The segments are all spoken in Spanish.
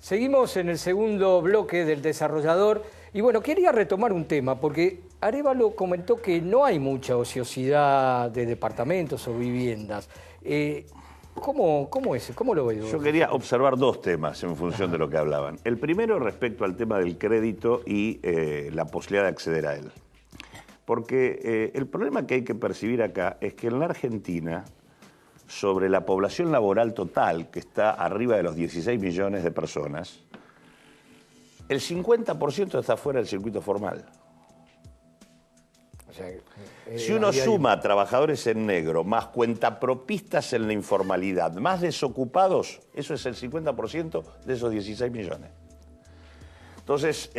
Seguimos en el segundo bloque del desarrollador y bueno, quería retomar un tema porque Arévalo comentó que no hay mucha ociosidad de departamentos o viviendas. ¿Cómo es? ¿Cómo lo ves? Yo quería observar dos temas en función de lo que hablaban. El primero respecto al tema del crédito y la posibilidad de acceder a él. Porque el problema que hay que percibir acá es que en la Argentina, sobre la población laboral total, que está arriba de los 16 millones de personas, el 50% está fuera del circuito formal. O sea, si uno suma trabajadores en negro, más cuentapropistas en la informalidad, más desocupados, eso es el 50% de esos 16 millones. Entonces,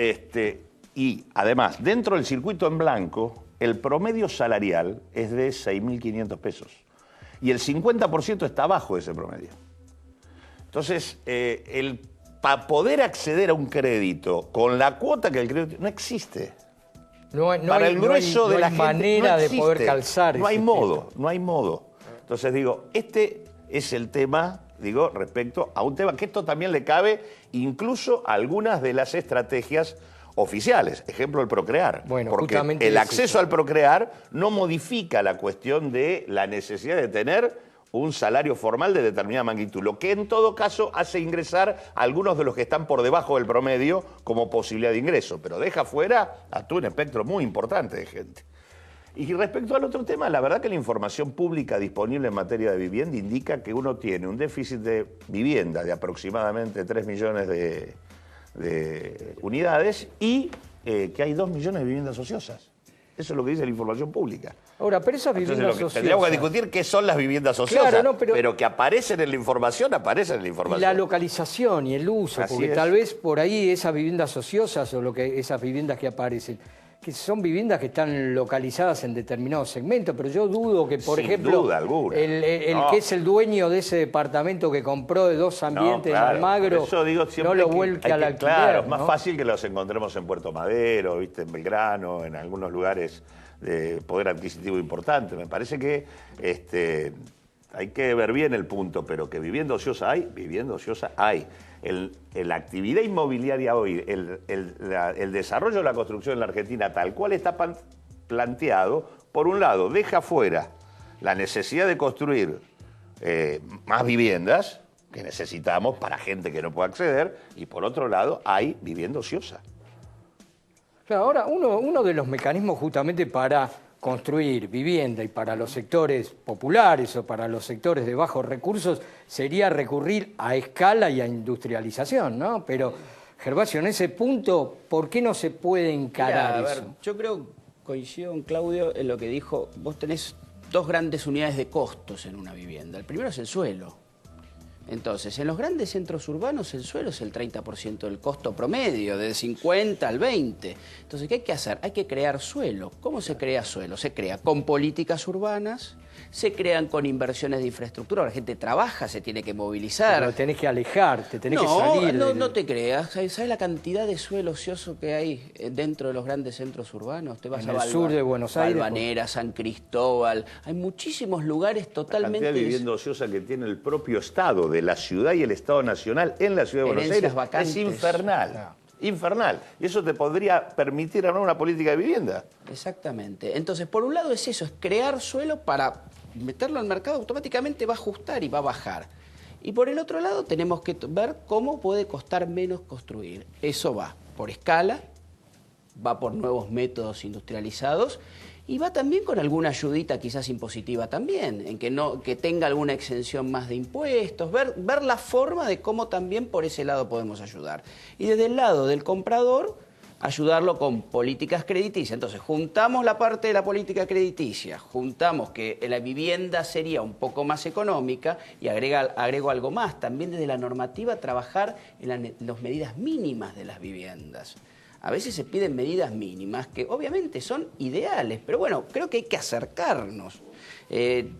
y además, dentro del circuito en blanco, el promedio salarial es de 6.500 pesos. Y el 50% está abajo de ese promedio. Entonces, para poder acceder a un crédito con la cuota que el crédito no existe. No hay manera de poder calzar. No hay modo. Entonces digo, este es el tema, respecto a un tema que esto también le cabe incluso a algunas de las estrategias oficiales. Ejemplo, el procrear. Bueno, porque el acceso al procrear no modifica la cuestión de la necesidad de tener un salario formal de determinada magnitud, lo que en todo caso hace ingresar a algunos de los que están por debajo del promedio como posibilidad de ingreso, pero deja fuera a todo un espectro muy importante de gente. Y respecto al otro tema, la verdad que la información pública disponible en materia de vivienda indica que uno tiene un déficit de vivienda de aproximadamente 3 millones de unidades y que hay 2 millones de viviendas ociosas. Eso es lo que dice la información pública. Ahora, pero esas viviendas ociosas... Tendríamos que discutir qué son las viviendas ociosas, claro, no, pero que aparecen en la información, aparecen en la información. Y la localización y el uso, Así porque es. tal vez por ahí esas viviendas ociosas o esas viviendas que aparecen, que son viviendas que están localizadas en determinados segmentos, pero yo dudo que, por ejemplo, duda alguna. el que es el dueño de ese departamento que compró de 2 ambientes en Almagro, no lo vuelque al alquiler. Claro, es más fácil que los encontremos en Puerto Madero, en Belgrano, en algunos lugares de poder adquisitivo importante. Me parece que hay que ver bien el punto, pero que vivienda ociosa hay. La actividad inmobiliaria hoy, el desarrollo de la construcción en la Argentina tal cual está planteado, por un lado, deja fuera la necesidad de construir más viviendas que necesitamos para gente que no puede acceder, y por otro lado, hay vivienda ociosa. Claro, ahora, uno de los mecanismos justamente para construir vivienda y para los sectores populares o para los sectores de bajos recursos sería recurrir a escala y a industrialización, ¿no? Pero, Gervasio, en ese punto, ¿por qué no se puede encarar eso? Yo creo, coincido con Claudio en lo que dijo, vos tenés 2 grandes unidades de costos en una vivienda. El primero es el suelo. Entonces, en los grandes centros urbanos el suelo es el 30% del costo promedio, del 50 al 20. Entonces, ¿qué hay que hacer? Hay que crear suelo. ¿Cómo se crea suelo? Se crea con políticas urbanas, se crean con inversiones de infraestructura. La gente trabaja, se tiene que movilizar. Pero tenés que alejarte, tenés que salir. No te creas. ¿Sabes la cantidad de suelo ocioso que hay dentro de los grandes centros urbanos? Te vas en el sur de Buenos Aires. Valvanera, San Cristóbal. Hay muchísimos lugares totalmente... La cantidad de vivienda ociosa que tiene el propio Estado de la ciudad y el Estado Nacional en la ciudad de Buenos Aires es infernal. No. Infernal. Y eso te podría permitir armar una política de vivienda. Exactamente. Entonces, por un lado es eso, es crear suelo para meterlo al mercado, automáticamente va a ajustar y va a bajar. Y por el otro lado tenemos que ver cómo puede costar menos construir. Eso va por escala, va por nuevos métodos industrializados y va también con alguna ayudita quizás impositiva también, en que tenga alguna exención más de impuestos, ver la forma de cómo también por ese lado podemos ayudar. Y desde el lado del comprador, ayudarlo con políticas crediticias. Entonces, juntamos la parte de la política crediticia, juntamos que la vivienda sería un poco más económica y agrego algo más. También desde la normativa trabajar en las medidas mínimas de las viviendas. A veces se piden medidas mínimas que obviamente son ideales, pero bueno, creo que hay que acercarnos.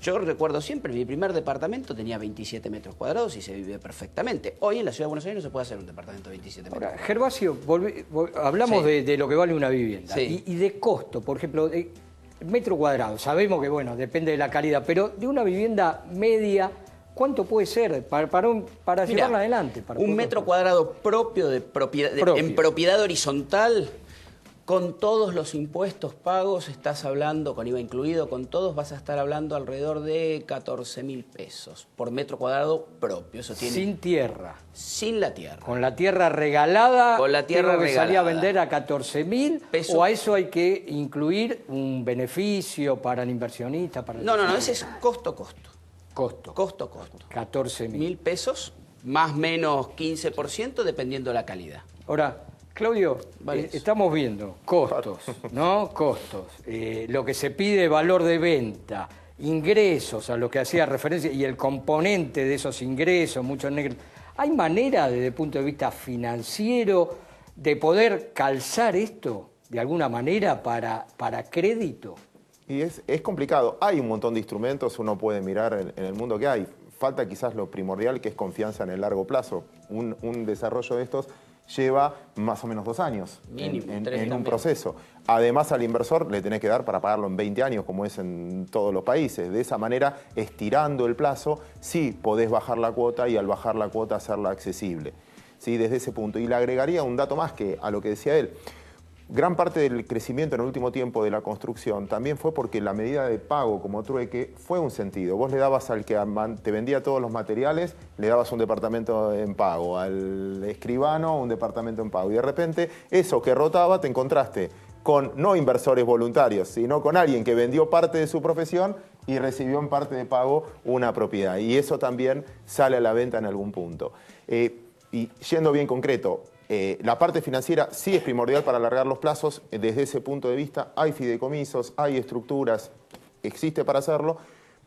Yo recuerdo siempre, mi primer departamento tenía 27 metros cuadrados y se vive perfectamente. Hoy en la Ciudad de Buenos Aires no se puede hacer un departamento de 27 metros cuadrados. Gervasio, hablamos de lo que vale una vivienda y de costo, por ejemplo, metro cuadrado. Sabemos que, bueno, depende de la calidad, pero de una vivienda media ¿Cuánto puede ser para llevarla adelante? Un metro cuadrado propio de propiedad, en propiedad horizontal, con todos los impuestos pagos, estás hablando, con IVA incluido, con todos, vas a estar hablando alrededor de 14.000 pesos por metro cuadrado propio. Eso tiene, sin tierra. Sin la tierra. Con la tierra regalada, con la tierra tengo que salir a regalada. vender a 14.000, Peso. o a eso hay que incluir un beneficio para el inversionista. Para el No, ese es costo. Costo. 14.000. 1.000 pesos, más menos 15%, dependiendo de la calidad. Ahora, Claudio, estamos viendo costos, ¿no? Costos, lo que se pide, valor de venta, ingresos a lo que hacía referencia y el componente de esos ingresos, muchos negros. ¿Hay manera, desde el punto de vista financiero, de poder calzar esto de alguna manera para crédito? Y es complicado. Hay un montón de instrumentos, uno puede mirar en el mundo que hay. Falta quizás lo primordial, que es confianza en el largo plazo. Un desarrollo de estos lleva más o menos 2 años en un proceso. Además, al inversor le tenés que dar para pagarlo en 20 años, como es en todos los países. De esa manera, estirando el plazo, sí podés bajar la cuota y al bajar la cuota hacerla accesible. ¿Sí? Desde ese punto. Y le agregaría un dato más que a lo que decía él. Gran parte del crecimiento en el último tiempo de la construcción también fue porque la medida de pago como trueque fue un sentido. Vos le dabas al que te vendía todos los materiales, le dabas un departamento en pago, al escribano un departamento en pago. Y de repente eso que rotaba te encontraste con no inversores voluntarios, sino con alguien que vendió parte de su profesión y recibió en parte de pago una propiedad. Y eso también sale a la venta en algún punto. Y yendo bien concreto, la parte financiera sí es primordial para alargar los plazos. Desde ese punto de vista hay fideicomisos, hay estructuras, existe para hacerlo,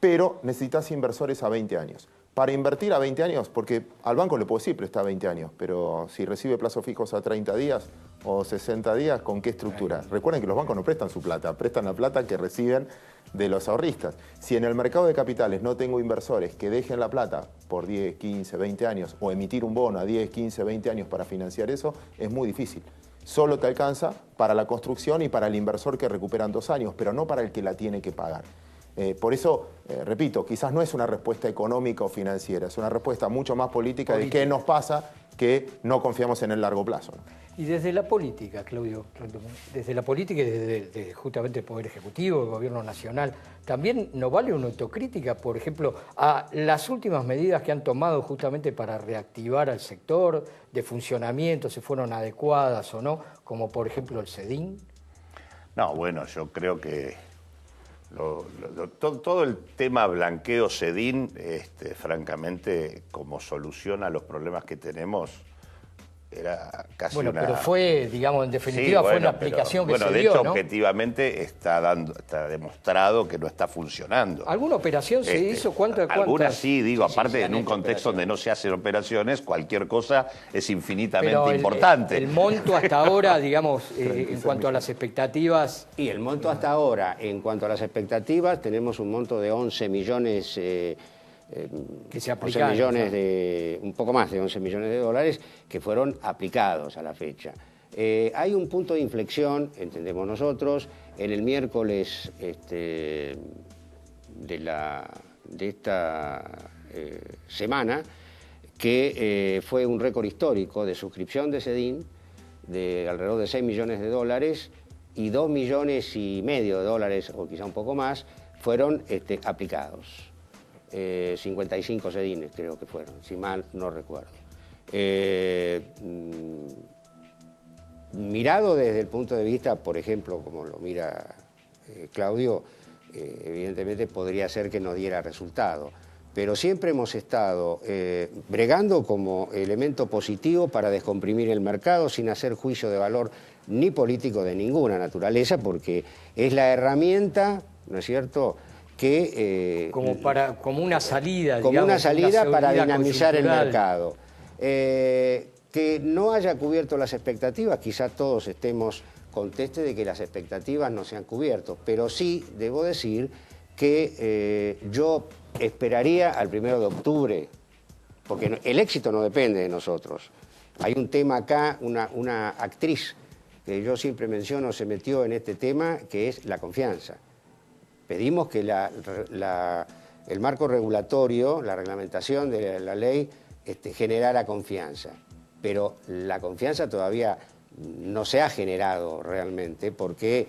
pero necesitas inversores a 20 años. Para invertir a 20 años, porque al banco le puedo decir presta 20 años, pero si recibe plazos fijos a 30 días o 60 días, ¿con qué estructura? Recuerden que los bancos no prestan su plata, prestan la plata que reciben de los ahorristas. Si en el mercado de capitales no tengo inversores que dejen la plata por 10, 15, 20 años o emitir un bono a 10, 15, 20 años para financiar eso, es muy difícil. Solo te alcanza para la construcción y para el inversor que recuperan 2 años, pero no para el que la tiene que pagar. Por eso, repito, quizás no es una respuesta económica o financiera, es una respuesta mucho más política de qué nos pasa que no confiamos en el largo plazo, ¿no? Y desde la política, Claudio, desde la política y desde justamente el Poder Ejecutivo, el Gobierno Nacional, ¿también no vale una autocrítica, por ejemplo, a las últimas medidas que han tomado justamente para reactivar al sector de funcionamiento, si fueron adecuadas o no, como por ejemplo el CEDIN? No, bueno, yo creo que todo el tema blanqueo CEDIN, francamente, como solución a los problemas que tenemos, era casi una... Bueno, pero fue, digamos, en definitiva, sí, fue una aplicación que se dio, de hecho, ¿no? objetivamente está demostrado que no está funcionando. ¿Alguna operación se hizo? Algunas sí, digo, Sí, aparte se en han un hecho contexto donde no se hacen operaciones, cualquier cosa es infinitamente Pero importante. el monto hasta ahora, digamos, en cuanto a las expectativas... Y el monto hasta ahora, en cuanto a las expectativas, tenemos un monto de 11 millones... que se 11 aplicaron, millones de, un poco más de 11 millones de dólares que fueron aplicados a la fecha. Hay un punto de inflexión, entendemos nosotros, en el miércoles de esta semana, que fue un récord histórico de suscripción de CEDIN de alrededor de 6 millones de dólares y 2 millones y medio de dólares, o quizá un poco más, fueron aplicados. 55 CEDINes creo que fueron, si mal no recuerdo. Mirado desde el punto de vista, por ejemplo, como lo mira Claudio, evidentemente podría ser que no diera resultado, pero siempre hemos estado bregando como elemento positivo para descomprimir el mercado sin hacer juicio de valor ni político de ninguna naturaleza, porque es la herramienta, ¿no es cierto?, que... como una salida, como digamos, una salida para dinamizar el coyuntural. mercado. Que no haya cubierto las expectativas, quizá todos estemos contestes de que las expectativas no se han cubierto, pero sí debo decir que yo esperaría al 1 de octubre, porque el éxito no depende de nosotros. Hay un tema acá, una actriz que yo siempre menciono se metió en este tema, que es la confianza. Pedimos que la el marco regulatorio, la reglamentación de la ley, generara confianza. Pero la confianza todavía no se ha generado realmente porque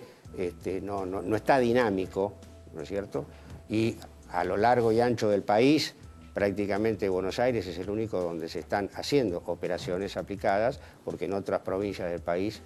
no está dinámico, ¿no es cierto? Y a lo largo y ancho del país, prácticamente Buenos Aires es el único donde se están haciendo operaciones aplicadas, porque en otras provincias del país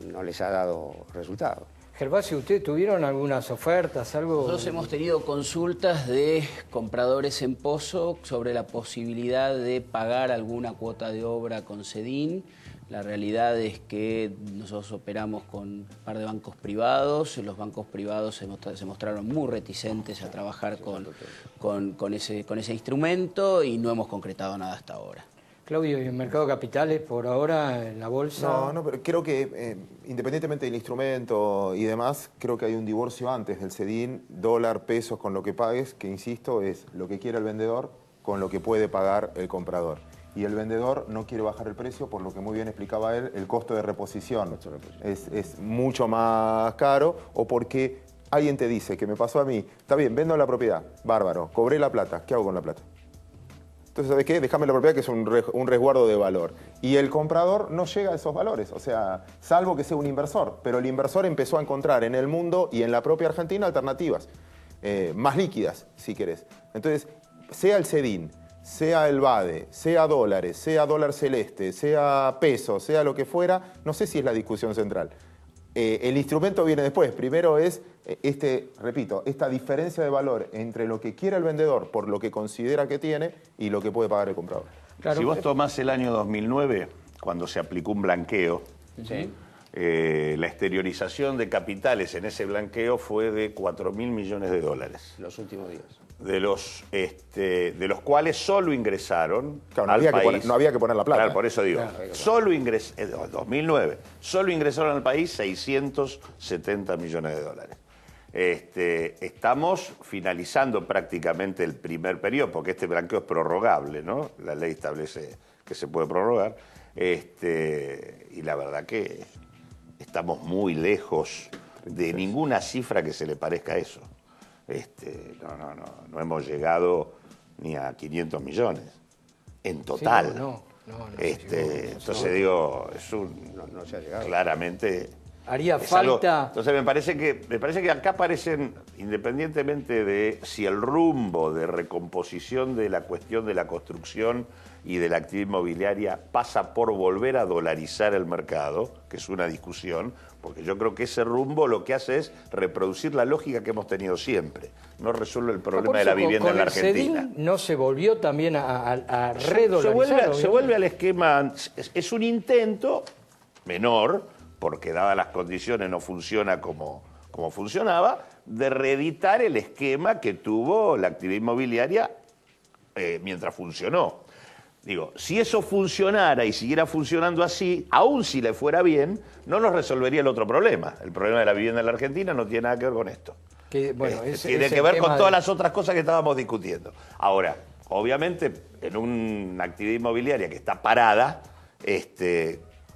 no les ha dado resultado. Gervasio, ¿ustedes tuvieron algunas ofertas, algo? Nosotros hemos tenido consultas de compradores en Pozo sobre la posibilidad de pagar alguna cuota de obra con Sedin. La realidad es que nosotros operamos con un par de bancos privados. Los bancos privados se mostraron muy reticentes a trabajar con ese instrumento y no hemos concretado nada hasta ahora. Claudio, ¿y en mercado de capitales por ahora, en la bolsa? No, pero creo que independientemente del instrumento y demás, creo que hay un divorcio antes del Sedin, dólar, pesos con lo que pagues, que insisto, es lo que quiere el vendedor con lo que puede pagar el comprador. Y el vendedor no quiere bajar el precio, por lo que muy bien explicaba él, el costo de reposición es mucho más caro, o porque alguien te dice, que me pasó a mí, está bien, vendo la propiedad, bárbaro, cobré la plata, ¿qué hago con la plata? Entonces, ¿sabes qué? Déjame la propiedad, que es un resguardo de valor. Y el comprador no llega a esos valores, o sea, salvo que sea un inversor. Pero el inversor empezó a encontrar en el mundo y en la propia Argentina alternativas, más líquidas, si querés. Entonces, sea el Sedin, sea el BADE, sea dólares, sea dólar celeste, sea peso, sea lo que fuera, no sé si es la discusión central. El instrumento viene después. Primero es, repito, esta diferencia de valor entre lo que quiere el vendedor por lo que considera que tiene y lo que puede pagar el comprador. Claro, si vos tomás el año 2009, cuando se aplicó un blanqueo, ¿sí? La exteriorización de capitales en ese blanqueo fue de 4.000 millones de dólares. Los últimos días. De los cuales solo ingresaron Claro, al país. no había que poner la plata. Claro, por eso digo, solo ingresaron, 2009, solo ingresaron al país 670 millones de dólares. Estamos finalizando prácticamente el primer periodo, porque este blanqueo es prorrogable, ¿no? La ley establece que se puede prorrogar. Y la verdad que estamos muy lejos de ninguna cifra que se le parezca a eso. No hemos llegado ni a 500 millones en total. Sí, entonces digo, es no se ha llegado. Claramente haría es algo. falta. Entonces me parece que acá aparecen, independientemente de si el rumbo de recomposición de la cuestión de la construcción y de la actividad inmobiliaria pasa por volver a dolarizar el mercado, que es una discusión, porque yo creo que ese rumbo lo que hace es reproducir la lógica que hemos tenido siempre. No resuelve el problema de la vivienda en la Argentina. Sedin no se volvió también a redolarizar. Se vuelve al esquema, es un intento menor, porque dadas las condiciones no funciona como funcionaba, de reeditar el esquema que tuvo la actividad inmobiliaria mientras funcionó. Digo, si eso funcionara y siguiera funcionando así, aun si le fuera bien, no nos resolvería el otro problema. El problema de la vivienda en la Argentina no tiene nada que ver con esto. Tiene que ver con todas las otras cosas que estábamos discutiendo. Ahora, obviamente, en una actividad inmobiliaria que está parada,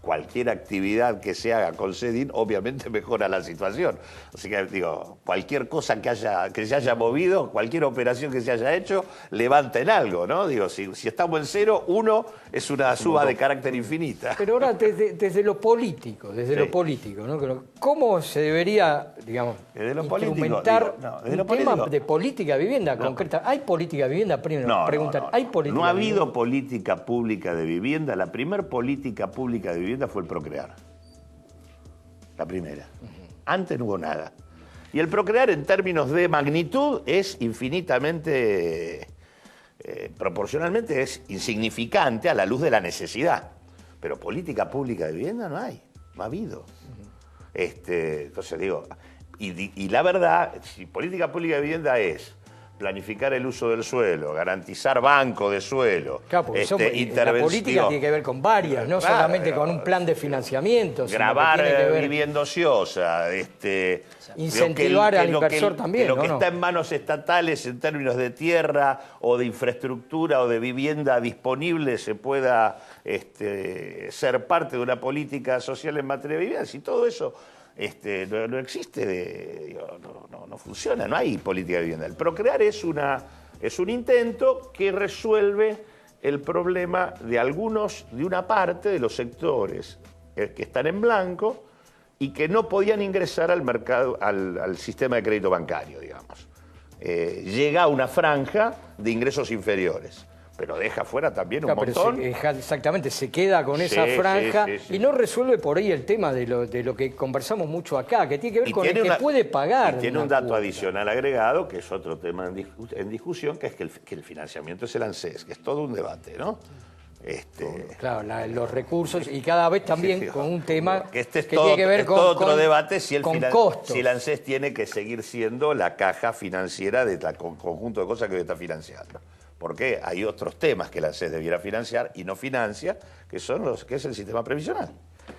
cualquier actividad que se haga con Sedin obviamente mejora la situación. Así que digo, cualquier cosa que se haya movido, cualquier operación que se haya hecho, levanta en algo, ¿no? Digo, si estamos en cero, uno es una suba de carácter infinita. Pero ahora desde lo político, ¿no? ¿Cómo se debería, digamos, instrumentar un tema de política de vivienda concreta? ¿Hay política de vivienda? Primero, preguntar, ¿hay política no ha de habido vivienda? política pública de vivienda. La primer política pública de vivienda fue el Procrear. La primera. Antes no hubo nada. Y el Procrear en términos de magnitud es infinitamente, proporcionalmente es insignificante a la luz de la necesidad. Pero política pública de vivienda no hay, no ha habido. Entonces digo, y la verdad, si política pública de vivienda es planificar el uso del suelo, garantizar banco de suelo, Claro, porque la política tiene que ver con varias, no solamente con un plan de financiamiento. Grabar vivienda ociosa, incentivar al inversor también. Lo que está en manos estatales en términos de tierra o de infraestructura o de vivienda disponible se pueda ser parte de una política social en materia de vivienda. Si todo eso no existe, no funciona, no hay política de vivienda. El Procrear es un intento que resuelve el problema de una parte de los sectores que están en blanco y que no podían ingresar al mercado, al sistema de crédito bancario, digamos. Llega a una franja de ingresos inferiores, pero deja fuera también un montón. Exactamente, se queda con esa franja y no resuelve por ahí el tema de lo que conversamos mucho acá, que tiene que ver con el que puede pagar. Y tiene un dato adicional agregado, que es otro tema en discusión, que es que el financiamiento es el ANSES, que es todo un debate, ¿no? Claro, los recursos y cada vez también con un tema que tiene que ver con otro debate si el ANSES tiene que seguir siendo la caja financiera del conjunto de cosas que hoy está financiando. Porque hay otros temas que el ANSES debiera financiar y no financia, que es el sistema previsional.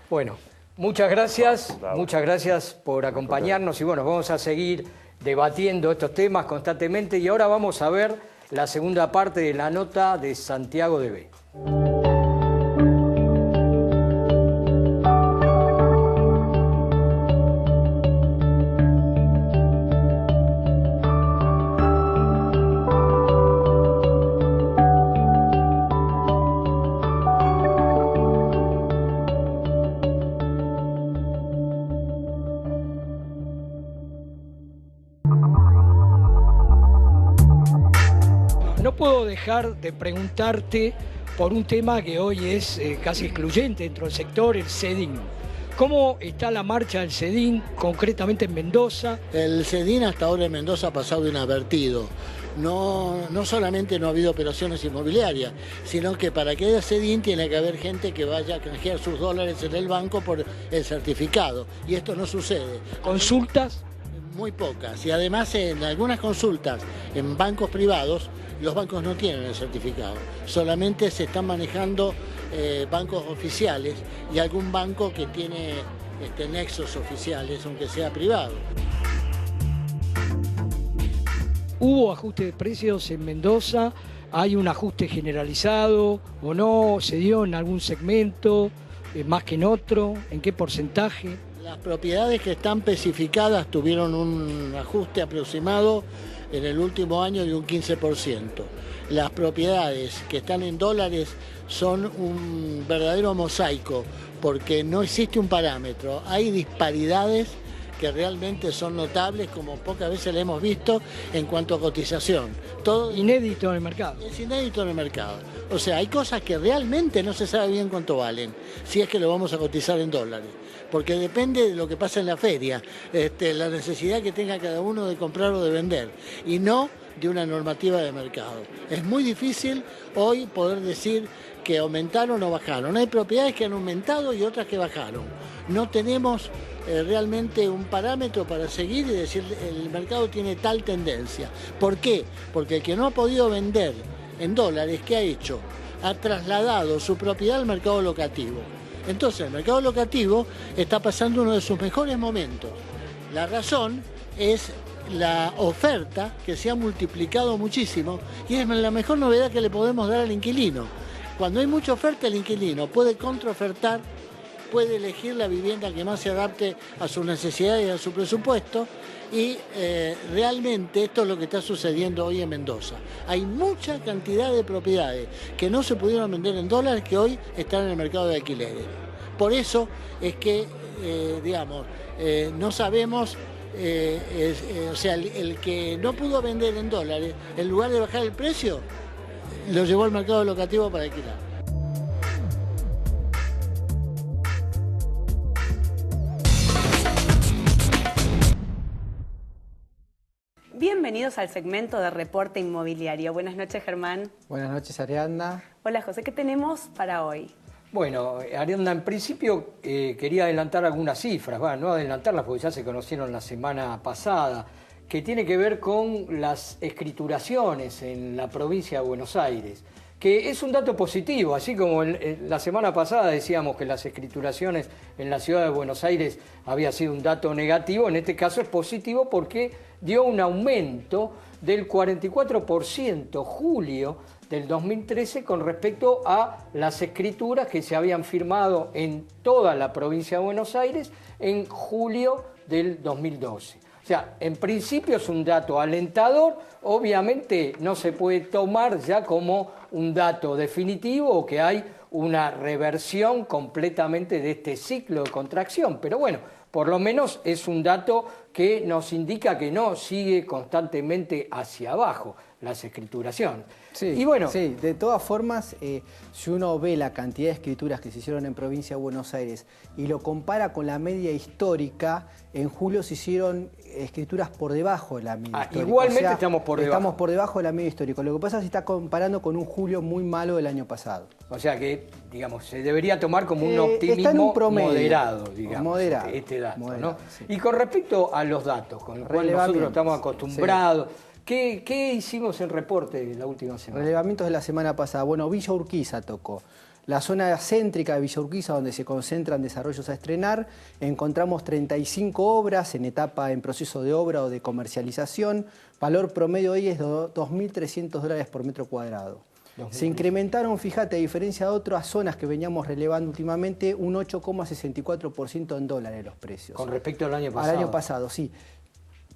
Bueno, muchas gracias por acompañarnos y bueno, vamos a seguir debatiendo estos temas constantemente y ahora vamos a ver la segunda parte de la nota de Santiago de B. No puedo dejar de preguntarte por un tema que hoy es casi excluyente dentro del sector, el CEDIN. ¿Cómo está la marcha del CEDIN concretamente en Mendoza? El CEDIN hasta ahora en Mendoza ha pasado inadvertido. No solamente no ha habido operaciones inmobiliarias, sino que para que haya CEDIN tiene que haber gente que vaya a canjear sus dólares en el banco por el certificado. Y esto no sucede. ¿Consultas? Muy pocas. Y además en algunas consultas en bancos privados, los bancos no tienen el certificado, solamente se están manejando bancos oficiales y algún banco que tiene nexos oficiales, aunque sea privado. ¿Hubo ajuste de precios en Mendoza? ¿Hay un ajuste generalizado o no? ¿Se dio en algún segmento más que en otro? ¿En qué porcentaje? Las propiedades que están especificadas tuvieron un ajuste aproximado en el último año de un 15%. Las propiedades que están en dólares son un verdadero mosaico porque no existe un parámetro. Hay disparidades que realmente son notables, como pocas veces le hemos visto en cuanto a cotización. Todo inédito en el mercado. Es inédito en el mercado. O sea, hay cosas que realmente no se sabe bien cuánto valen, si es que lo vamos a cotizar en dólares. Porque depende de lo que pasa en la feria, la necesidad que tenga cada uno de comprar o de vender, y no de una normativa de mercado. Es muy difícil hoy poder decir que aumentaron o bajaron. Hay propiedades que han aumentado y otras que bajaron. No tenemos realmente un parámetro para seguir y decir el mercado tiene tal tendencia. ¿Por qué? Porque el que no ha podido vender en dólares, ¿qué ha hecho? Ha trasladado su propiedad al mercado locativo. Entonces el mercado locativo está pasando uno de sus mejores momentos. La razón es la oferta que se ha multiplicado muchísimo y es la mejor novedad que le podemos dar al inquilino. Cuando hay mucha oferta, el inquilino puede contraofertar, puede elegir la vivienda que más se adapte a sus necesidades y a su presupuesto y realmente esto es lo que está sucediendo hoy en Mendoza. Hay mucha cantidad de propiedades que no se pudieron vender en dólares que hoy están en el mercado de alquileres. Por eso es que, no sabemos, o sea, el que no pudo vender en dólares, en lugar de bajar el precio, lo llevó al mercado locativo para alquilar. Bienvenidos al segmento de Reporte Inmobiliario. Buenas noches, Germán. Buenas noches, Ariadna. Hola, José. ¿Qué tenemos para hoy? Bueno, Ariadna, en principio quería adelantar algunas cifras, no adelantarlas porque ya se conocieron la semana pasada, que tiene que ver con las escrituraciones en la provincia de Buenos Aires, que es un dato positivo, así como la semana pasada decíamos que las escrituraciones en la ciudad de Buenos Aires había sido un dato negativo, en este caso es positivo porque dio un aumento del 44% julio del 2013 con respecto a las escrituras que se habían firmado en toda la provincia de Buenos Aires en julio del 2012. O sea, en principio es un dato alentador, obviamente no se puede tomar ya como un dato definitivo o que hay una reversión completamente de este ciclo de contracción, pero bueno, por lo menos es un dato que nos indica que no sigue constantemente hacia abajo las escrituraciones. Sí, y bueno, sí, de todas formas, si uno ve la cantidad de escrituras que se hicieron en provincia de Buenos Aires y lo compara con la media histórica, en julio se hicieron escrituras por debajo de la media histórica. Igualmente estamos por debajo. Estamos por debajo de la media histórica. Lo que pasa es que se está comparando con un julio muy malo del año pasado. O sea que, digamos, se debería tomar como un optimismo está en un promedio, moderado, digamos, moderado, este dato, moderado, ¿no? sí. Y con respecto a los datos, con los cuales nosotros estamos acostumbrados, ¿qué hicimos en reporte la última semana? Relevamientos de la semana pasada. Bueno, Villa Urquiza tocó. La zona céntrica de Villa Urquiza, donde se concentran desarrollos a estrenar, encontramos 35 obras en etapa en proceso de obra o de comercialización. Valor promedio hoy es de $2.300 por metro cuadrado. Se incrementaron, fíjate, a diferencia de otras zonas que veníamos relevando últimamente, un 8,64% en dólares los precios. Con respecto al año pasado. Al año pasado, sí.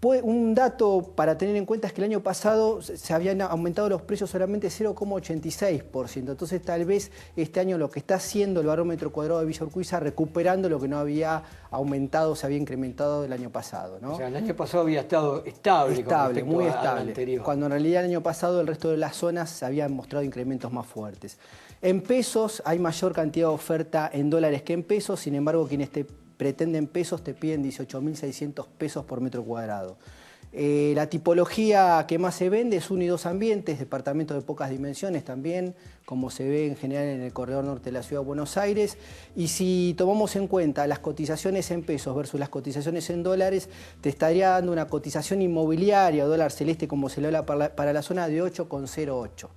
Un dato para tener en cuenta es que el año pasado se habían aumentado los precios solamente 0,86%. Entonces tal vez este año lo que está haciendo el barómetro cuadrado de Villa Urquiza recuperando lo que no había aumentado, se había incrementado el año pasado, ¿no? O sea, el año pasado había estado estable, muy al estable. Anterior. Cuando en realidad el año pasado el resto de las zonas se habían mostrado incrementos más fuertes. En pesos hay mayor cantidad de oferta en dólares que en pesos, sin embargo quienes pretenden pesos te piden 18.600 pesos por metro cuadrado. La tipología que más se vende es 1 y 2 ambientes, departamentos de pocas dimensiones también, como se ve en general en el corredor norte de la ciudad de Buenos Aires. Y si tomamos en cuenta las cotizaciones en pesos versus las cotizaciones en dólares, te estaría dando una cotización inmobiliaria o dólar celeste, como se le habla para la zona, de 8,08.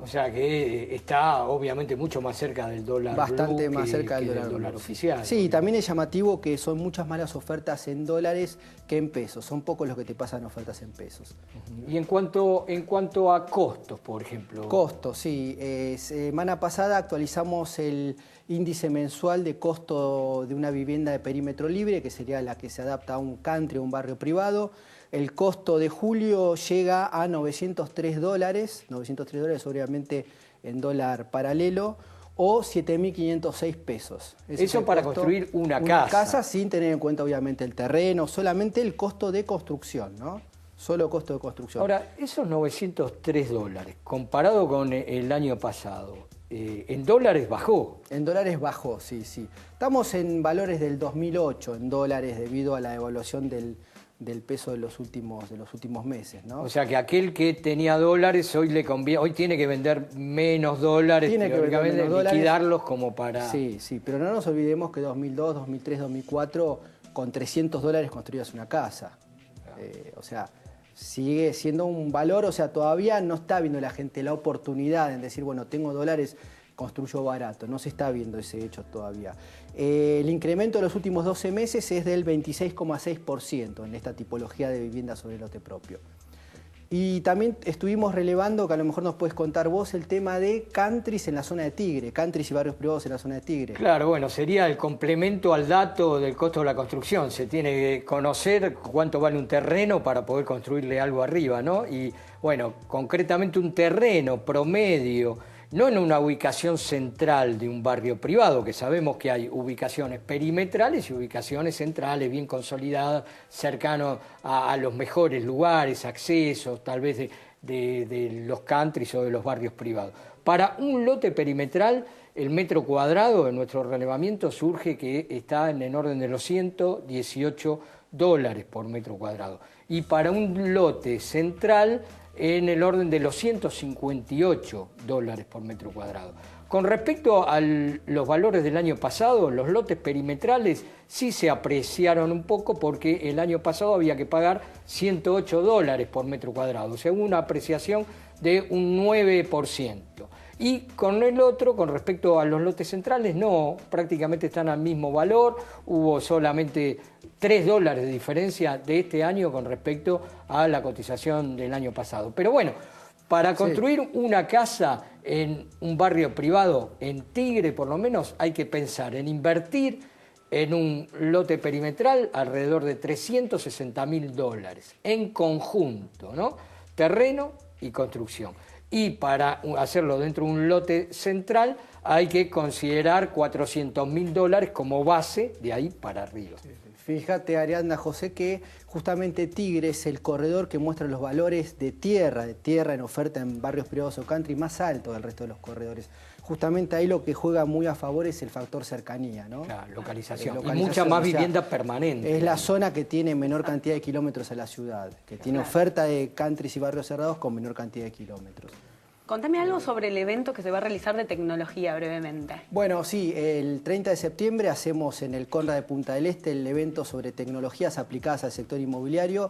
O sea que está obviamente mucho más cerca del dólar bastante blue más cerca del dólar dólar oficial. Sí, también es llamativo que son muchas malas ofertas en dólares que en pesos. Son pocos los que te pasan ofertas en pesos. Y en cuanto a costos, por ejemplo. Costos, sí. Semana pasada actualizamos el índice mensual de costo de una vivienda de perímetro libre, que sería la que se adapta a un country o un barrio privado. El costo de julio llega a $903, $903 obviamente en dólar paralelo, o 7.506 pesos. Eso para construir una casa. Una casa sin tener en cuenta obviamente el terreno, solamente el costo de construcción, ¿no? Solo costo de construcción. Ahora, esos $903, comparado con el año pasado, ¿en dólares bajó? En dólares bajó, sí, sí. Estamos en valores del 2008 en dólares debido a la devaluación del peso de los últimos meses, ¿no? O sea que aquel que tenía dólares hoy tiene que vender menos dólares, teóricamente liquidarlos como para... Sí, sí, pero no nos olvidemos que 2002, 2003, 2004 con $300 construías una casa. O sea, sigue siendo un valor, o sea, todavía no está viendo la gente la oportunidad en decir, bueno, tengo dólares, construyo barato. No se está viendo ese hecho todavía. El incremento de los últimos 12 meses es del 26,6% en esta tipología de vivienda sobre lote propio. Y también estuvimos relevando, que a lo mejor nos puedes contar vos, el tema de countries en la zona de Tigre, countries y barrios privados en la zona de Tigre. Claro, bueno, sería el complemento al dato del costo de la construcción. Se tiene que conocer cuánto vale un terreno para poder construirle algo arriba, ¿no? Y bueno, concretamente un terreno promedio, no en una ubicación central de un barrio privado, que sabemos que hay ubicaciones perimetrales y ubicaciones centrales, bien consolidadas, cercanos a los mejores lugares, accesos, tal vez de los countries o de los barrios privados. Para un lote perimetral, el metro cuadrado de nuestro relevamiento surge que está en el orden de los $118 por metro cuadrado. Y para un lote central, en el orden de los $158 por metro cuadrado. Con respecto a los valores del año pasado, los lotes perimetrales sí se apreciaron un poco porque el año pasado había que pagar $108 por metro cuadrado, o sea, hubo una apreciación de un 9%. Y con el otro, con respecto a los lotes centrales, no, prácticamente están al mismo valor, hubo solamente $3 de diferencia de este año con respecto a la cotización del año pasado. Pero bueno, para construir una casa en un barrio privado, en Tigre por lo menos, hay que pensar en invertir en un lote perimetral alrededor de $360.000 en conjunto, ¿no? Terreno y construcción. Y para hacerlo dentro de un lote central hay que considerar $400.000 como base de ahí para arriba. Fíjate, Ariadna, José, que justamente Tigre es el corredor que muestra los valores de tierra en oferta en barrios privados o country más alto del resto de los corredores. Justamente ahí lo que juega muy a favor es el factor cercanía, ¿no? La localización. Y mucha más vivienda permanente. Es la zona que tiene menor cantidad de kilómetros a la ciudad, que tiene oferta de countries y barrios cerrados con menor cantidad de kilómetros. Contame algo sobre el evento que se va a realizar de tecnología brevemente. Bueno, sí, el 30 de septiembre hacemos en el Conrad de Punta del Este el evento sobre tecnologías aplicadas al sector inmobiliario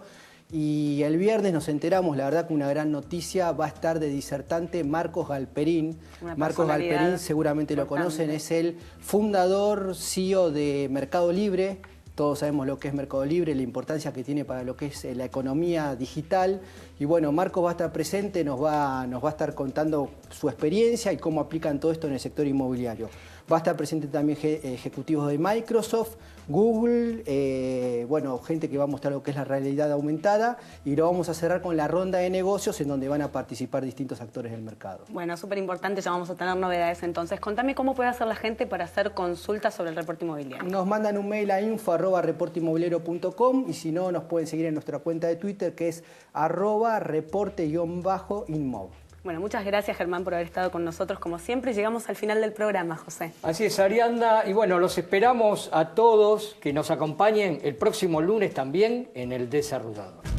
y el viernes nos enteramos, la verdad que una gran noticia, va a estar de disertante Marcos Galperín. Marcos Galperín seguramente lo conocen, es el fundador, CEO de Mercado Libre. Todos sabemos lo que es Mercado Libre, la importancia que tiene para lo que es la economía digital. Y bueno, Marcos va a estar presente, nos va a estar contando su experiencia y cómo aplican todo esto en el sector inmobiliario. Va a estar presente también ejecutivos de Microsoft, Google, bueno, gente que va a mostrar lo que es la realidad aumentada y lo vamos a cerrar con la ronda de negocios en donde van a participar distintos actores del mercado. Bueno, súper importante, ya vamos a tener novedades entonces. Contame cómo puede hacer la gente para hacer consultas sobre el reporte inmobiliario. Nos mandan un mail a info@reporteinmobiliario.com y si no, nos pueden seguir en nuestra cuenta de Twitter que es @reporte_inmov. Bueno, muchas gracias Germán por haber estado con nosotros como siempre. Llegamos al final del programa, José. Así es, Ariadna. Y bueno, los esperamos a todos que nos acompañen el próximo lunes también en el Desarrollador.